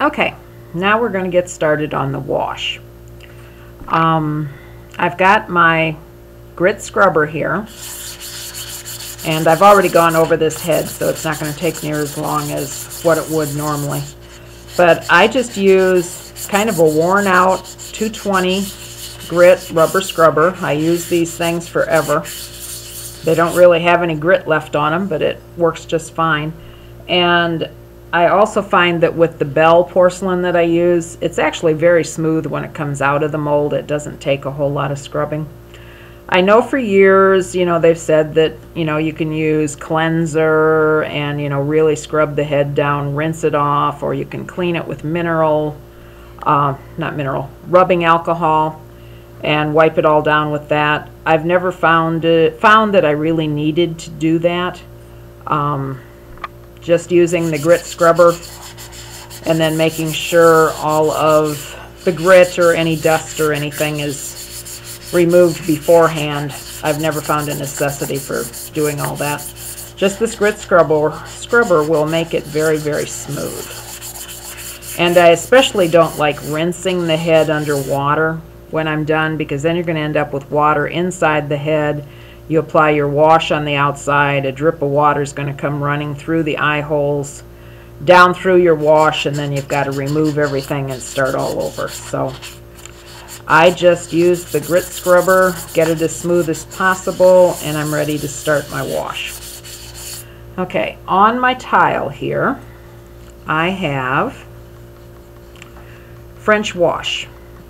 Okay, now we're going to get started on the wash. I've got my grit scrubber here, and I've already gone over this head, so it's not going to take near as long as what it would normally. But I just use kind of a worn out 220 grit rubber scrubber. I use these things forever. They don't really have any grit left on them, but it works just fine. And I also find that with the Bell porcelain that I use, it's actually very smooth when it comes out of the mold. It doesn't take a whole lot of scrubbing. I know for years, they've said that, you can use cleanser and, really scrub the head down, rinse it off, or you can clean it with rubbing alcohol and wipe it all down with that. I've never found that I really needed to do that. Just using the grit scrubber and then making sure all of the grit or any dust or anything is removed beforehand. I've never found a necessity for doing all that. Just this grit scrubber will make it very, very smooth. And I especially don't like rinsing the head under water when I'm done, because then you're going to end up with water inside the head. You apply your wash on the outside, a drip of water is going to come running through the eye holes, down through your wash, and then you've got to remove everything and start all over. So I just use the grit scrubber, get it as smooth as possible, and I'm ready to start my wash. Okay, on my tile here, I have French Wash.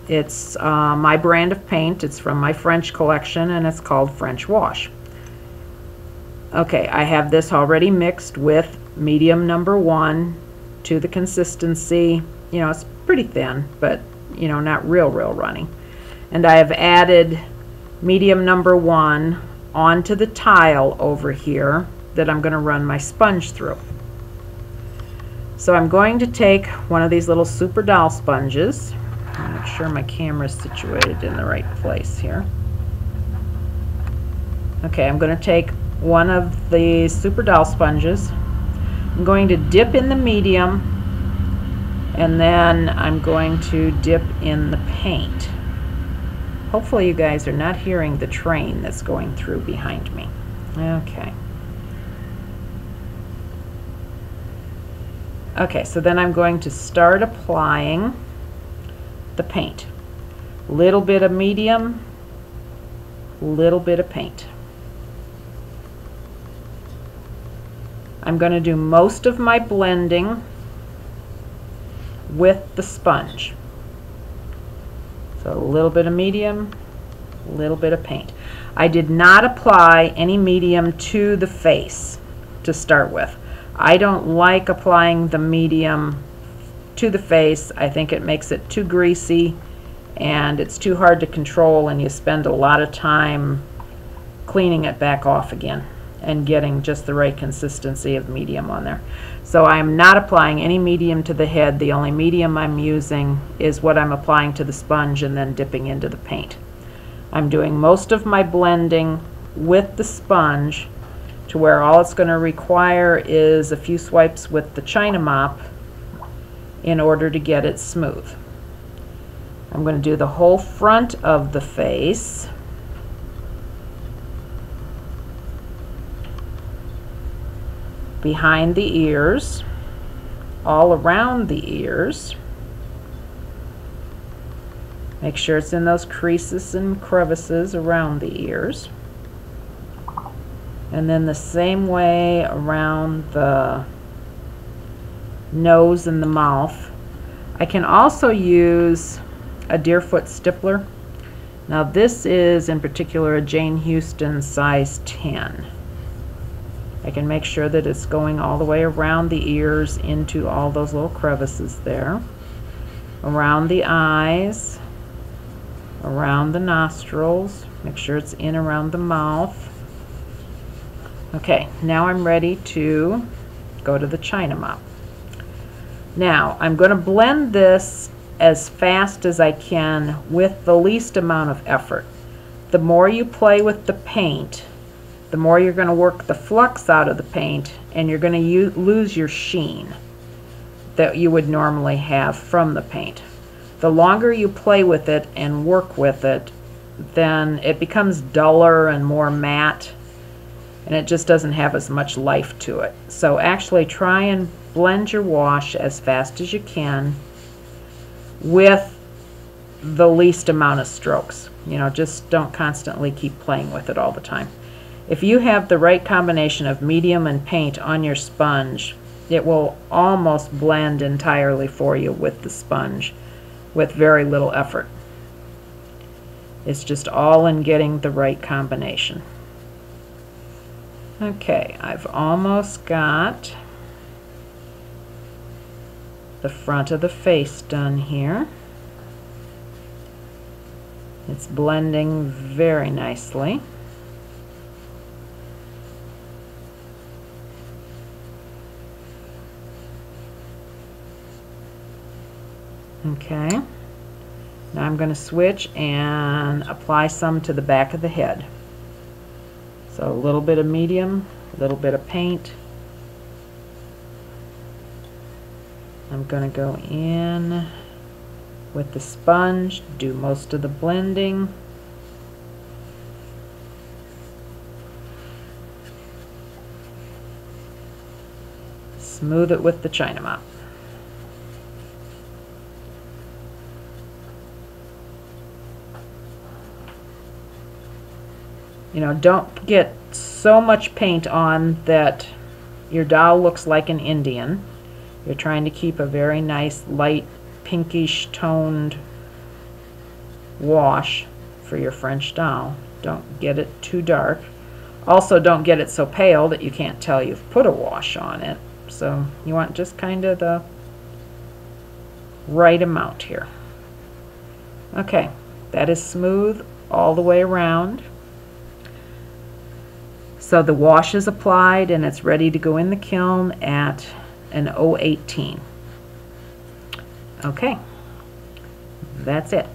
It's my brand of paint. It's from my French collection, and it's called French Wash. Okay, I have this already mixed with medium number 1 to the consistency. It's pretty thin, but not real runny. And I have added medium number 1 onto the tile over here that I'm going to run my sponge through. So I'm going to take one of these little Super Doll sponges. Make sure my camera is situated in the right place here. Okay, I'm going to take one of the Super Doll sponges. I'm going to dip in the medium, and then I'm going to dip in the paint. Hopefully you guys are not hearing the train that's going through behind me. Okay. Okay, so then I'm going to start applying the paint. Little bit of medium, little bit of paint. I'm going to do most of my blending with the sponge. So a little bit of medium, a little bit of paint. I did not apply any medium to the face to start with. I don't like applying the medium to the face. I think it makes it too greasy and it's too hard to control, and you spend a lot of time cleaning it back off again and getting just the right consistency of medium on there. So I'm not applying any medium to the head. The only medium I'm using is what I'm applying to the sponge and then dipping into the paint. I'm doing most of my blending with the sponge to where all it's going to require is a few swipes with the China mop in order to get it smooth. I'm going to do the whole front of the face. Behind the ears, all around the ears. Make sure it's in those creases and crevices around the ears. And then the same way around the nose and the mouth. I can also use a Deerfoot stippler. Now this is in particular a Jane Houston size 10. I can make sure that it's going all the way around the ears into all those little crevices there, around the eyes, around the nostrils, make sure it's in around the mouth. Okay, now I'm ready to go to the China mop. Now I'm going to blend this as fast as I can with the least amount of effort. The more you play with the paint, the more you're going to work the flux out of the paint, and you're going to lose your sheen. that you would normally have from the paint. The longer you play with it and work with it, then it becomes duller and more matte, and it just doesn't have as much life to it. So actually try and blend your wash as fast as you can with the least amount of strokes. You know, just don't constantly keep playing with it all the time. If you have the right combination of medium and paint on your sponge, it will almost blend entirely for you with the sponge with very little effort. It's just all in getting the right combination. Okay, I've almost got the front of the face done here. It's blending very nicely. Okay, now I'm going to switch and apply some to the back of the head. So a little bit of medium, a little bit of paint. I'm going to go in with the sponge, do most of the blending. Smooth it with the China mop. You know, don't get so much paint on that your doll looks like an Indian. You're trying to keep a very nice light pinkish toned wash for your French doll. Don't get it too dark. Also, don't get it so pale that you can't tell you've put a wash on it. So you want just kind of the right amount here. Okay, that is smooth all the way around. So the wash is applied and it's ready to go in the kiln at an 018. Okay, that's it.